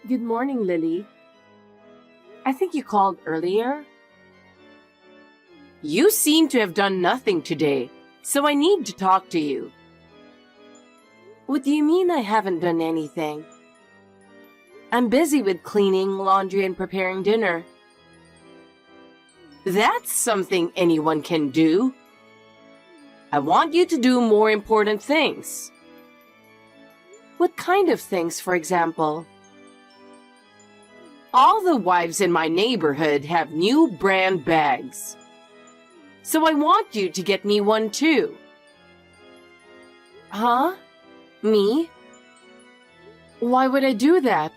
Good morning, Lily. I think you called earlier. You seem to have done nothing today, so I need to talk to you. What do you mean I haven't done anything? I'm busy with cleaning, laundry, and preparing dinner. That's something anyone can do. I want you to do more important things. What kind of things, for example? All the wives in my neighborhood have new brand bags. So I want you to get me one too. Huh? Me? Why would I do that?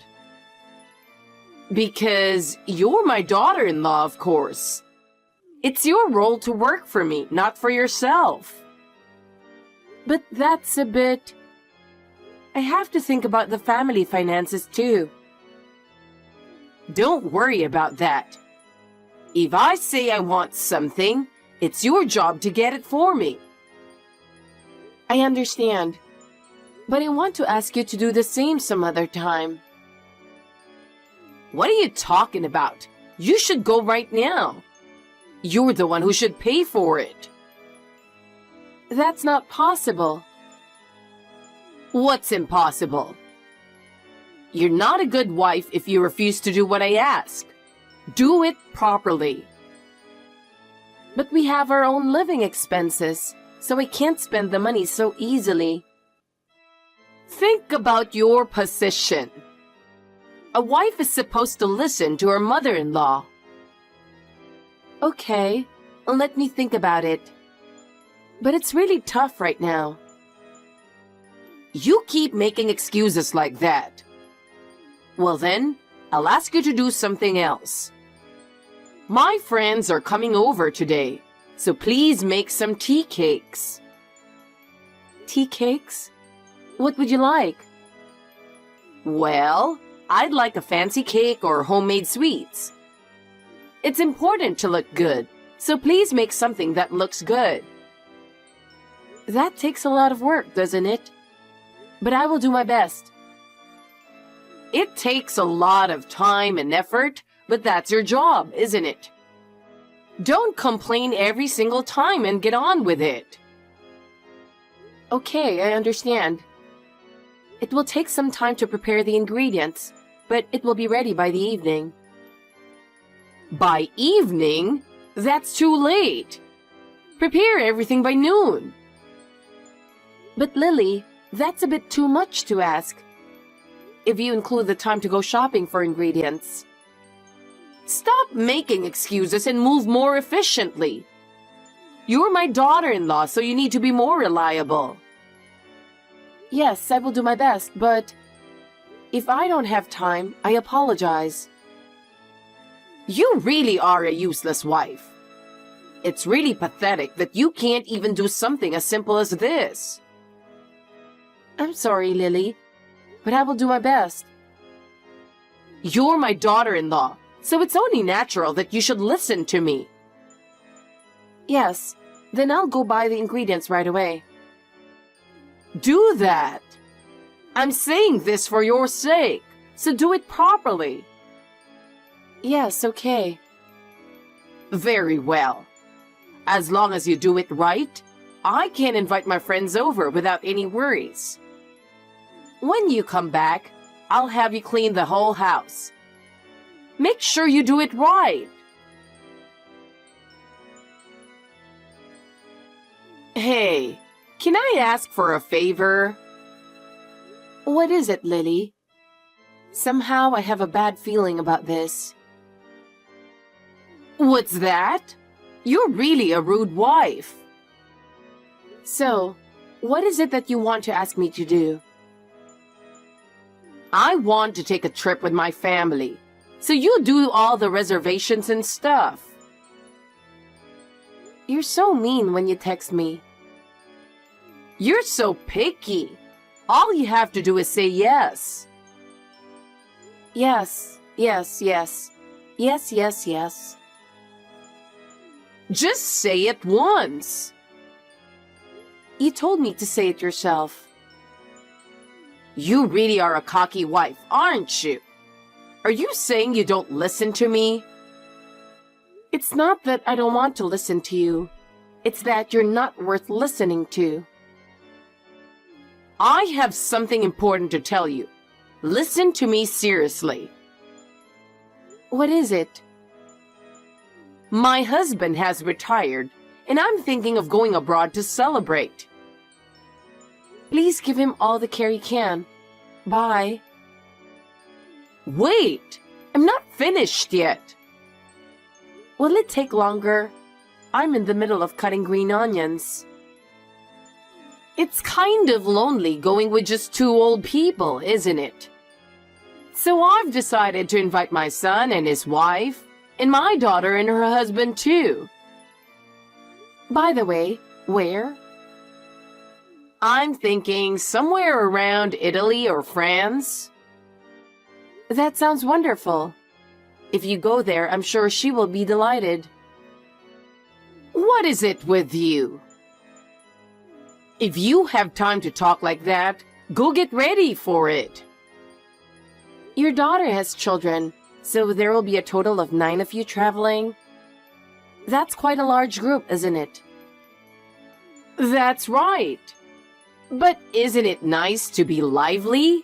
Because you're my daughter-in-law, of course. It's your role to work for me, not for yourself. But that's a bit... I have to think about the family finances too. Don't worry about that. If I say I want something, it's your job to get it for me. I understand. But I want to ask you to do the same some other time. What are you talking about? You should go right now. You're the one who should pay for it. That's not possible. What's impossible? You're not a good wife if you refuse to do what I ask. Do it properly. But we have our own living expenses, so I can't spend the money so easily. Think about your position. A wife is supposed to listen to her mother-in-law. Okay, let me think about it. But it's really tough right now. You keep making excuses like that. Well then, I'll ask you to do something else. My friends are coming over today, so please make some tea cakes. Tea cakes? What would you like? Well, I'd like a fancy cake or homemade sweets. It's important to look good, so please make something that looks good. That takes a lot of work, doesn't it? But I will do my best. It takes a lot of time and effort, but that's your job, isn't it? Don't complain every single time and get on with it. Okay, I understand. It will take some time to prepare the ingredients, but it will be ready by the evening. By evening? That's too late. Prepare everything by noon. But Lily, that's a bit too much to ask. If you include the time to go shopping for ingredients. Stop making excuses and move more efficiently. You're my daughter-in-law, so you need to be more reliable. Yes, I will do my best, but if I don't have time, I apologize. You really are a useless wife. It's really pathetic that you can't even do something as simple as this. I'm sorry, Lily, but I will do my best. You're my daughter-in-law, so it's only natural that you should listen to me. Yes, then I'll go buy the ingredients right away. Do that. I'm saying this for your sake, so do it properly. Yes, okay. Very well. As long as you do it right, I can invite my friends over without any worries. When you come back, I'll have you clean the whole house. Make sure you do it right. Hey, can I ask for a favor? What is it, Lily? Somehow I have a bad feeling about this. What's that? You're really a rude wife. So, what is it that you want to ask me to do? I want to take a trip with my family, so you do all the reservations and stuff. You're so mean when you text me. You're so picky. All you have to do is say yes. Yes, yes, yes. Yes, yes, yes. Just say it once. You told me to say it yourself. You really are a cocky wife, aren't you? Are you saying you don't listen to me? It's not that I don't want to listen to you. It's that you're not worth listening to. I have something important to tell you. Listen to me seriously. What is it? My husband has retired, and I'm thinking of going abroad to celebrate. Please give him all the care you can. Bye. Wait! I'm not finished yet. Will it take longer? I'm in the middle of cutting green onions. It's kind of lonely going with just two old people, isn't it? So I've decided to invite my son and his wife, and my daughter and her husband too. By the way, where? I'm thinking somewhere around Italy or France. That sounds wonderful. If you go there, I'm sure she will be delighted. What is it with you? If you have time to talk like that, go get ready for it. Your daughter has children, so there will be a total of 9 of you traveling. That's quite a large group, isn't it? That's right. But isn't it nice to be lively?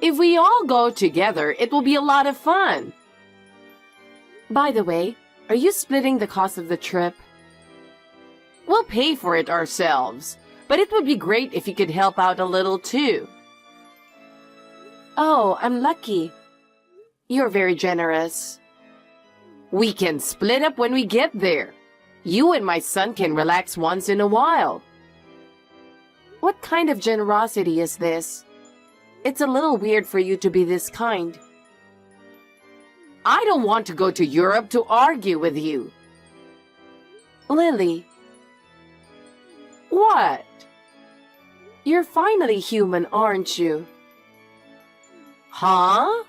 If we all go together, it will be a lot of fun. By the way, are you splitting the cost of the trip? We'll pay for it ourselves, but it would be great if you could help out a little too. Oh, I'm lucky. You're very generous. We can split up when we get there. You and my son can relax once in a while. What kind of generosity is this? It's a little weird for you to be this kind. I don't want to go to Europe to argue with you. Lily. What? You're finally human, aren't you? Huh?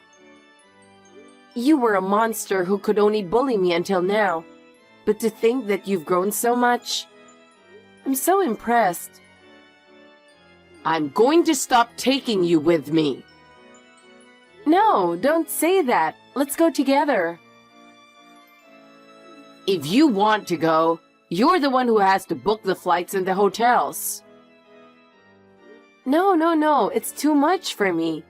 You were a monster who could only bully me until now. But to think that you've grown so much, I'm so impressed. I'm going to stop taking you with me. No, don't say that. Let's go together. If you want to go, you're the one who has to book the flights and the hotels. No, it's too much for me.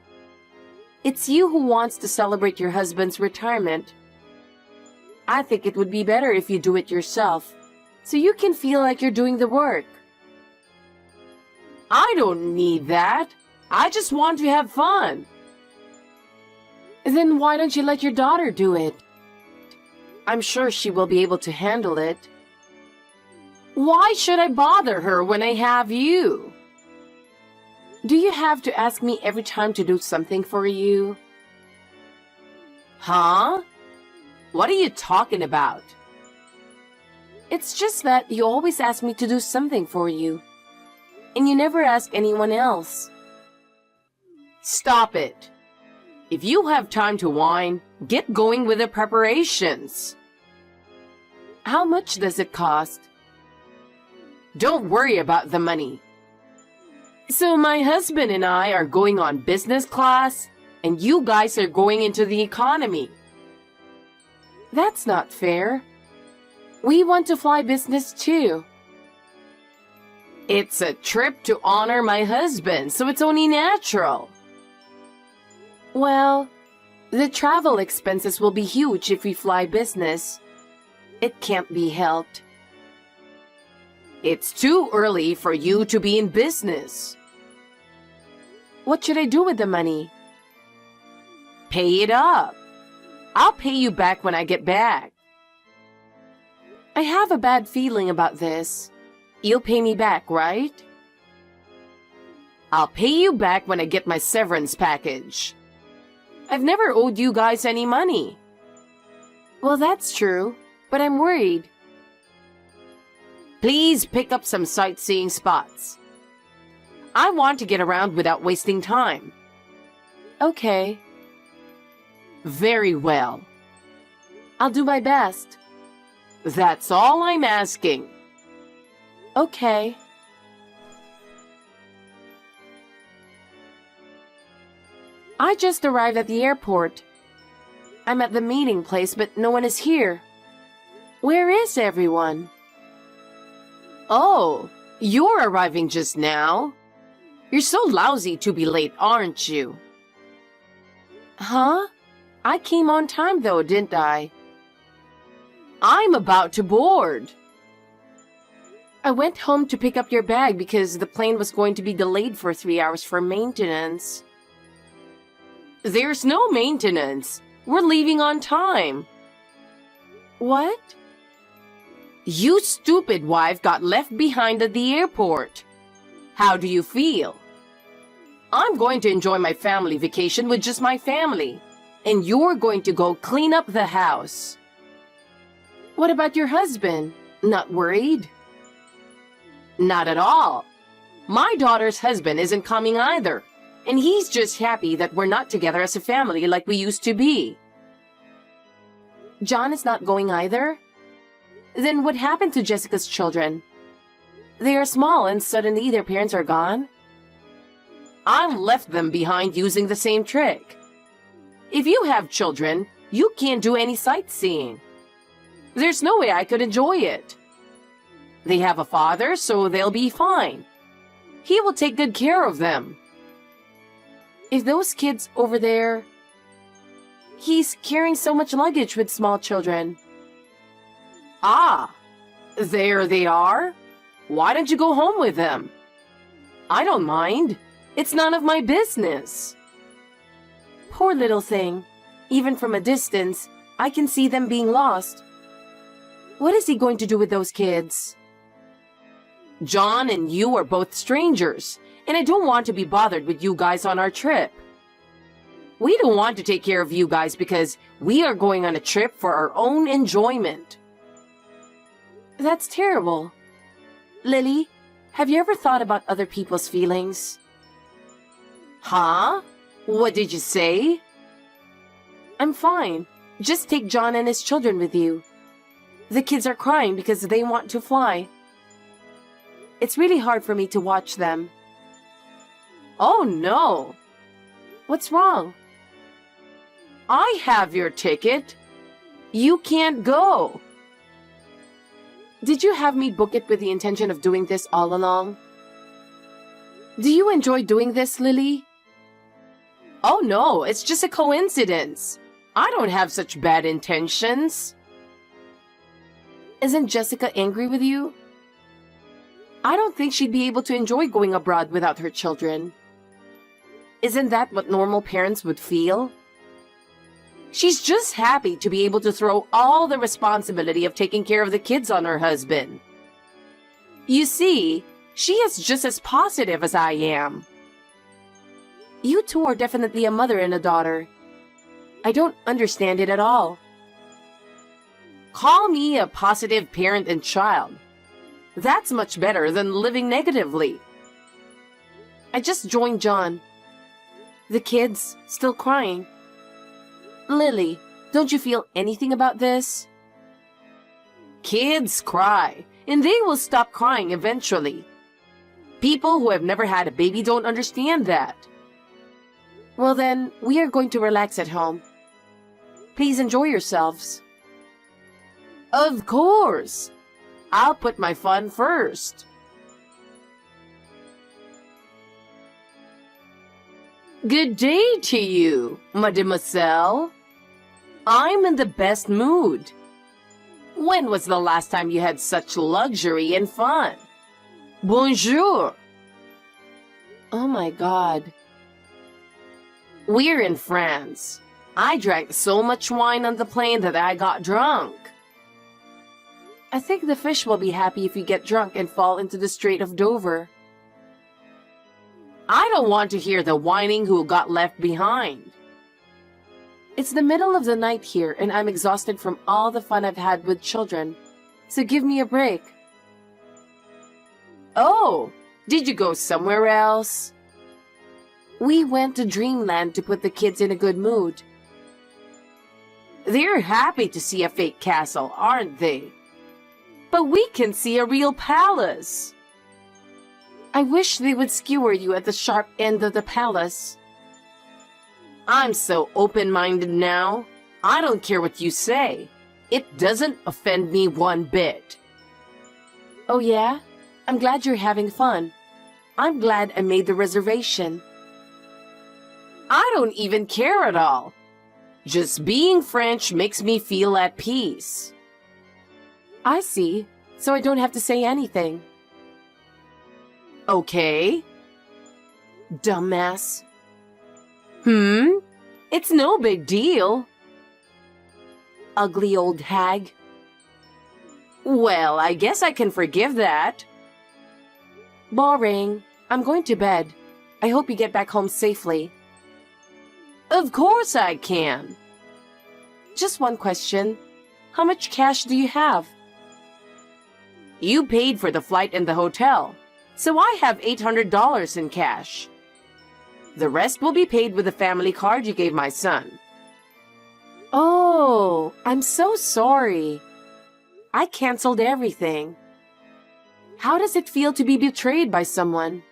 It's you who wants to celebrate your husband's retirement. I think it would be better if you do it yourself, so you can feel like you're doing the work. I don't need that. I just want to have fun. Then why don't you let your daughter do it? I'm sure she will be able to handle it. Why should I bother her when I have you? Do you have to ask me every time to do something for you? Huh? What are you talking about? It's just that you always ask me to do something for you, and you never ask anyone else. Stop it. If you have time to whine, get going with the preparations. How much does it cost? Don't worry about the money. So my husband and I are going on business class, and you guys are going into the economy. That's not fair. We want to fly business too. It's a trip to honor my husband, so it's only natural. Well, the travel expenses will be huge if we fly business. It can't be helped. It's too early for you to be in business. What should I do with the money? Pay it up. I'll pay you back when I get back. I have a bad feeling about this. You'll pay me back, right? I'll pay you back when I get my severance package. I've never owed you guys any money. Well, that's true, but I'm worried. Please pick up some sightseeing spots. I want to get around without wasting time. Okay. Very well. I'll do my best. That's all I'm asking. Okay. I just arrived at the airport. I'm at the meeting place, but no one is here. Where is everyone? Oh, you're arriving just now? You're so lousy to be late, aren't you? Huh? I came on time though, didn't I? I'm about to board. I went home to pick up your bag because the plane was going to be delayed for 3 hours for maintenance. There's no maintenance. We're leaving on time. What? You stupid wife got left behind at the airport. How do you feel? I'm going to enjoy my family vacation with just my family, and you're going to go clean up the house. What about your husband? Not worried? Not at all. My daughter's husband isn't coming either, and he's just happy that we're not together as a family like we used to be. John is not going either? Then what happened to Jessica's children? They are small and suddenly their parents are gone? I left them behind using the same trick. If you have children, you can't do any sightseeing. There's no way I could enjoy it. They have a father, so they'll be fine. He will take good care of them. If those kids over there... He's carrying so much luggage with small children. Ah, there they are. Why don't you go home with them? I don't mind. It's none of my business. Poor little thing. Even from a distance, I can see them being lost. What is he going to do with those kids? John and you are both strangers, and I don't want to be bothered with you guys on our trip. We don't want to take care of you guys because we are going on a trip for our own enjoyment. That's terrible. Lily, have you ever thought about other people's feelings? Huh? What did you say? I'm fine. Just take John and his children with you. The kids are crying because they want to fly. It's really hard for me to watch them. Oh no! What's wrong? I have your ticket. You can't go. Did you have me book it with the intention of doing this all along? Do you enjoy doing this, Lily? Oh no, it's just a coincidence. I don't have such bad intentions. Isn't Jessica angry with you? I don't think she'd be able to enjoy going abroad without her children. Isn't that what normal parents would feel? She's just happy to be able to throw all the responsibility of taking care of the kids on her husband. You see, she is just as positive as I am. You two are definitely a mother and a daughter. I don't understand it at all. Call me a positive parent and child. That's much better than living negatively. I just joined John. The kids still crying. Lily, don't you feel anything about this? Kids cry, and they will stop crying eventually. People who have never had a baby don't understand that. Well then, we are going to relax at home. Please enjoy yourselves. Of course. I'll put my fun first. Good day to you, mademoiselle. I'm in the best mood. When was the last time you had such luxury and fun? Bonjour. Oh my God. We're in France. I drank so much wine on the plane that I got drunk. I think the fish will be happy if you get drunk and fall into the Strait of Dover. I don't want to hear the whining who got left behind. It's the middle of the night here and I'm exhausted from all the fun I've had with children. So give me a break. Oh, did you go somewhere else? We went to Dreamland to put the kids in a good mood. They're happy to see a fake castle, aren't they? But we can see a real palace. I wish they would skewer you at the sharp end of the palace. I'm so open-minded now. I don't care what you say. It doesn't offend me one bit. Oh yeah? I'm glad you're having fun. I'm glad I made the reservation. I don't even care at all. Just being French makes me feel at peace. I see, so I don't have to say anything. Okay. Dumbass. It's no big deal. Ugly old hag. Well, I guess I can forgive that. Boring. I'm going to bed. I hope you get back home safely. Of course I can. Just one question. How much cash do you have? You paid for the flight and the hotel, so I have $800 in cash. The rest will be paid with the family card you gave my son. Oh, I'm so sorry. I canceled everything. How does it feel to be betrayed by someone?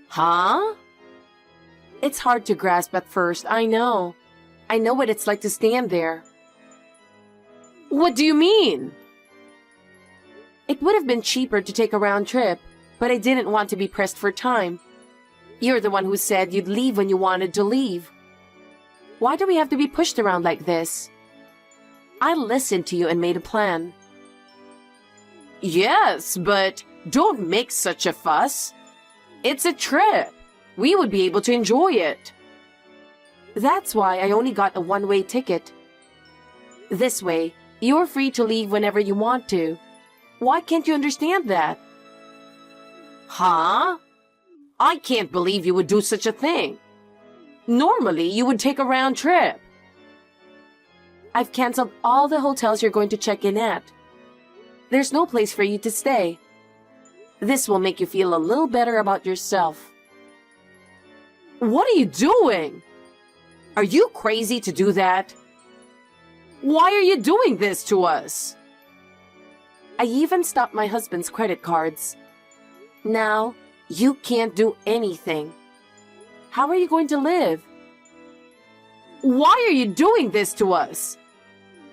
Huh? It's hard to grasp at first, I know. I know what it's like to stand there. What do you mean? It would have been cheaper to take a round trip, but I didn't want to be pressed for time. You're the one who said you'd leave when you wanted to leave. Why do we have to be pushed around like this? I listened to you and made a plan. Yes, but don't make such a fuss. It's a trip. We would be able to enjoy it. That's why I only got a one-way ticket. This way, you're free to leave whenever you want to. Why can't you understand that? Huh? I can't believe you would do such a thing. Normally, you would take a round trip. I've canceled all the hotels you're going to check in at. There's no place for you to stay. This will make you feel a little better about yourself. What are you doing? Are you crazy to do that? Why are you doing this to us? I even stopped my husband's credit cards. Now, you can't do anything. How are you going to live? Why are you doing this to us?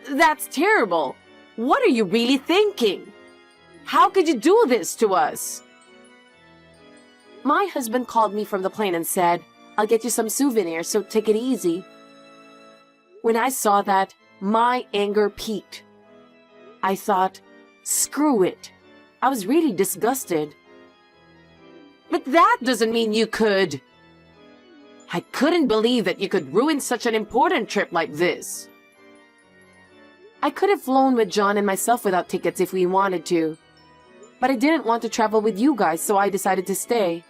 That's terrible. What are you really thinking? How could you do this to us? My husband called me from the plane and said, I'll get you some souvenirs, so take it easy. When I saw that, my anger peaked. I thought, screw it. I was really disgusted. But that doesn't mean you could. I couldn't believe that you could ruin such an important trip like this. I could have flown with John and myself without tickets if we wanted to. But I didn't want to travel with you guys, so I decided to stay.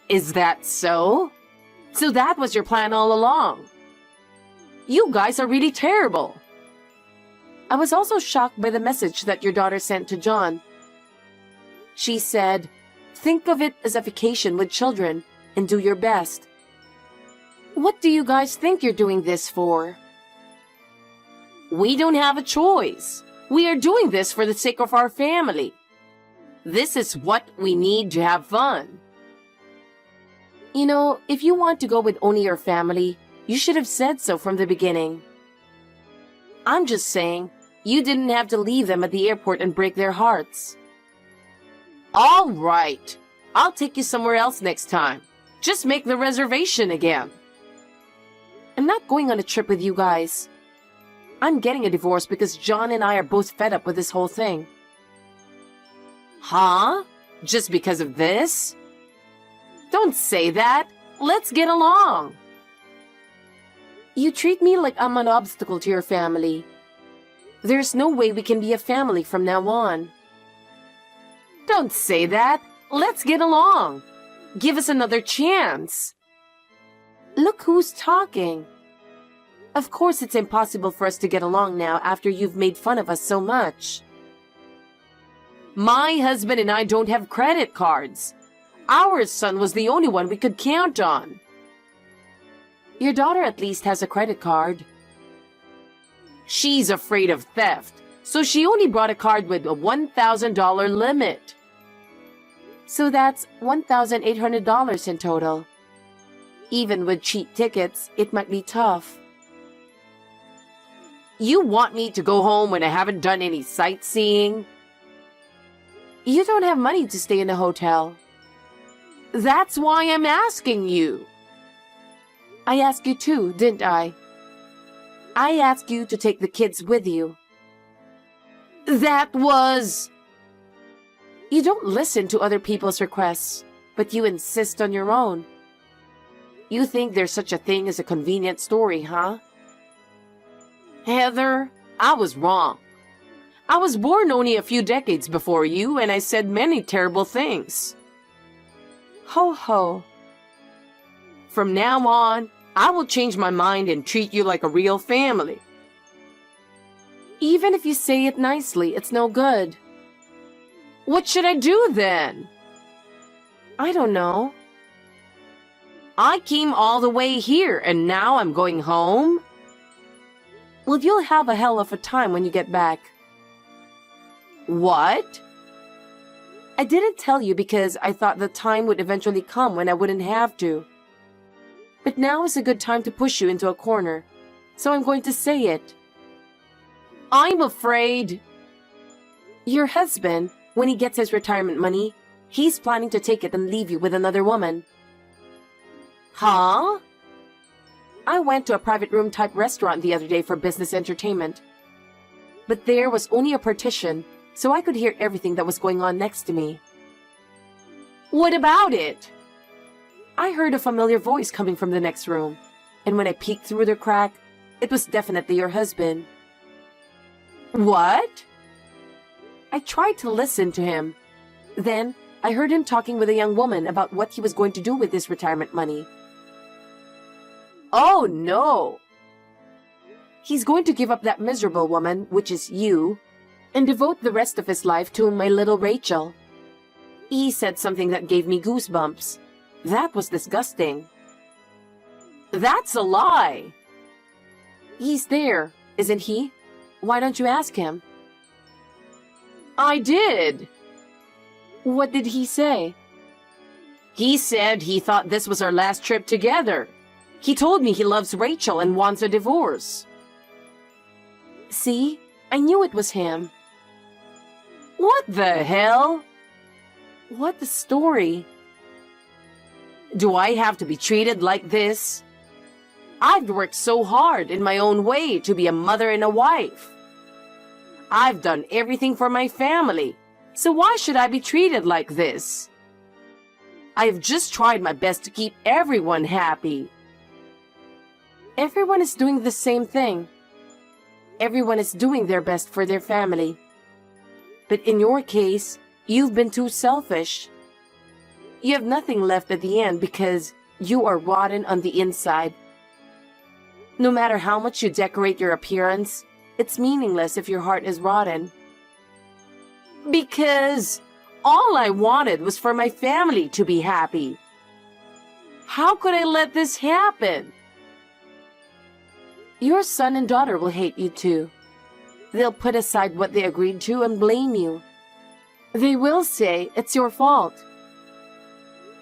Is that so? So that was your plan all along? You guys are really terrible. I was also shocked by the message that your daughter sent to John. She said, think of it as a vacation with children and do your best. What do you guys think you're doing this for? We don't have a choice. We are doing this for the sake of our family. This is what we need to have fun. You know, if you want to go with only your family, you should have said so from the beginning. I'm just saying, you didn't have to leave them at the airport and break their hearts. All right. I'll take you somewhere else next time. Just make the reservation again. I'm not going on a trip with you guys. I'm getting a divorce because John and I are both fed up with this whole thing. Huh? Just because of this? Don't say that. Let's get along. You treat me like I'm an obstacle to your family. There's no way we can be a family from now on. Don't say that. Let's get along. Give us another chance. Look who's talking. Of course it's impossible for us to get along now after you've made fun of us so much. My husband and I don't have credit cards. Our son was the only one we could count on. Your daughter at least has a credit card. She's afraid of theft, so she only brought a card with a $1,000 limit. So that's $1,800 in total. Even with cheap tickets, it might be tough. You want me to go home when I haven't done any sightseeing? You don't have money to stay in a hotel. That's why I'm asking you. I asked you too, didn't I? I asked you to take the kids with you. That was... You don't listen to other people's requests, but you insist on your own. You think there's such a thing as a convenient story, huh? Heather, I was wrong. I was born only a few decades before you, and I said many terrible things. Ho ho. From now on, I will change my mind and treat you like a real family. Even if you say it nicely, it's no good. What should I do then? I don't know. I came all the way here, and now I'm going home? Well, you'll have a hell of a time when you get back. What? I didn't tell you because I thought the time would eventually come when I wouldn't have to. But now is a good time to push you into a corner, so I'm going to say it. I'm afraid... Your husband, when he gets his retirement money, he's planning to take it and leave you with another woman. Huh? I went to a private room type restaurant the other day for business entertainment. But there was only a partition, so I could hear everything that was going on next to me. What about it? I heard a familiar voice coming from the next room, and when I peeked through the crack, it was definitely your husband. What? I tried to listen to him. Then, I heard him talking with a young woman about what he was going to do with his retirement money. Oh no! He's going to give up that miserable woman, which is you, and devote the rest of his life to my little Rachel. He said something that gave me goosebumps. That was disgusting. That's a lie! He's there, isn't he? Why don't you ask him? I did! What did he say? He said he thought this was our last trip together. He told me he loves Rachel and wants a divorce. See? I knew it was him. What the hell? What a story. Do I have to be treated like this? I've worked so hard in my own way to be a mother and a wife. I've done everything for my family, so why should I be treated like this? I've just tried my best to keep everyone happy. Everyone is doing the same thing. Everyone is doing their best for their family. But in your case, you've been too selfish. You have nothing left at the end because you are rotten on the inside. No matter how much you decorate your appearance, it's meaningless if your heart is rotten. Because all I wanted was for my family to be happy. How could I let this happen? Your son and daughter will hate you too. They'll put aside what they agreed to and blame you. They will say it's your fault.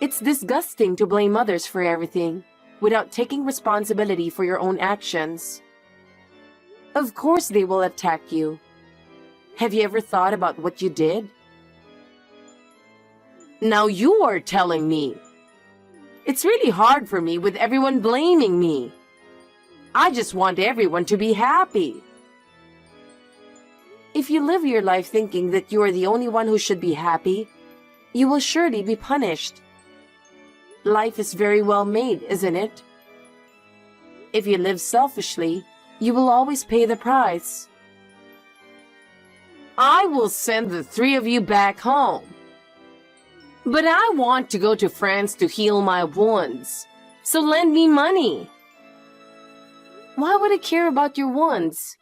It's disgusting to blame others for everything without taking responsibility for your own actions. Of course they will attack you. Have you ever thought about what you did? Now you are telling me. It's really hard for me with everyone blaming me. I just want everyone to be happy. If you live your life thinking that you are the only one who should be happy, you will surely be punished. Life is very well made, isn't it? If you live selfishly, you will always pay the price. I will send the three of you back home. But I want to go to France to heal my wounds, so lend me money. Why would I care about your wounds?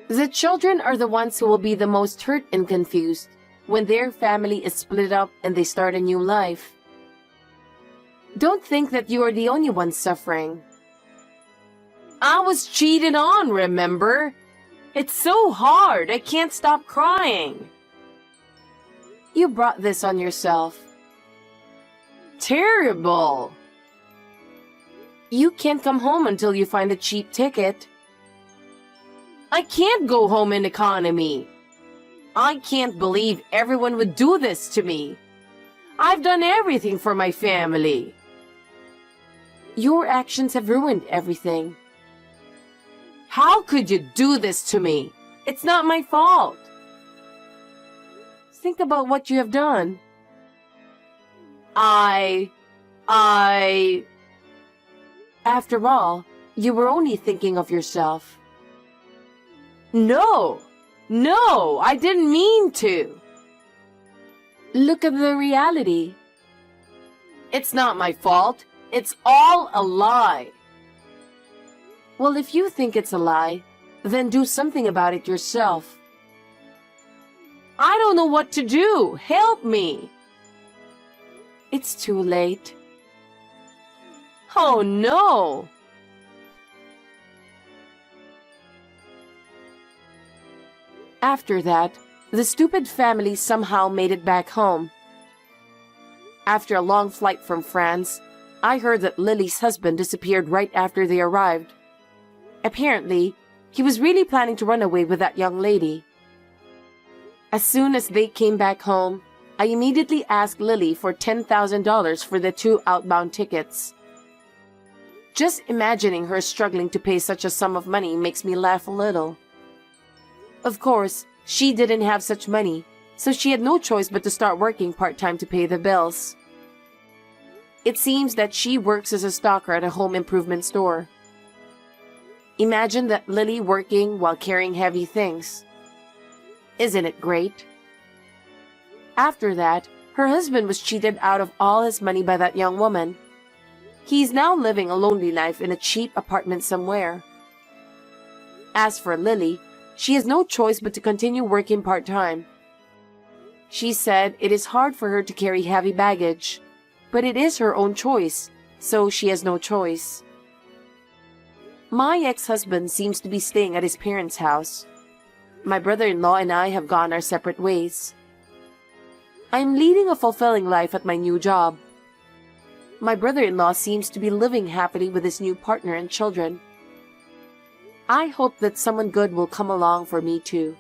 The children are the ones who will be the most hurt and confused when their family is split up and they start a new life. Don't think that you are the only one suffering. I was cheated on, remember? It's so hard, I can't stop crying. You brought this on yourself. Terrible. You can't come home until you find a cheap ticket. I can't go home in economy. I can't believe everyone would do this to me. I've done everything for my family. Your actions have ruined everything. How could you do this to me? It's not my fault. Think about what you have done. After all, you were only thinking of yourself. No, I didn't mean to. Look at the reality. It's not my fault. It's all a lie. Well, if you think it's a lie, then do something about it yourself. I don't know what to do. Help me. It's too late. Oh no! After that, the stupid family somehow made it back home. After a long flight from France, I heard that Lily's husband disappeared right after they arrived. Apparently, he was really planning to run away with that young lady. As soon as they came back home, I immediately asked Lily for $10,000 for the 2 outbound tickets. Just imagining her struggling to pay such a sum of money makes me laugh a little. Of course, she didn't have such money, so she had no choice but to start working part-time to pay the bills. It seems that she works as a stalker at a home improvement store. Imagine that Lily working while carrying heavy things. Isn't it great? After that, her husband was cheated out of all his money by that young woman. He's now living a lonely life in a cheap apartment somewhere. As for Lily, she has no choice but to continue working part-time. She said it is hard for her to carry heavy baggage, but it is her own choice, so she has no choice. My ex-husband seems to be staying at his parents' house. My brother-in-law and I have gone our separate ways. I am leading a fulfilling life at my new job. My brother-in-law seems to be living happily with his new partner and children. I hope that someone good will come along for me too.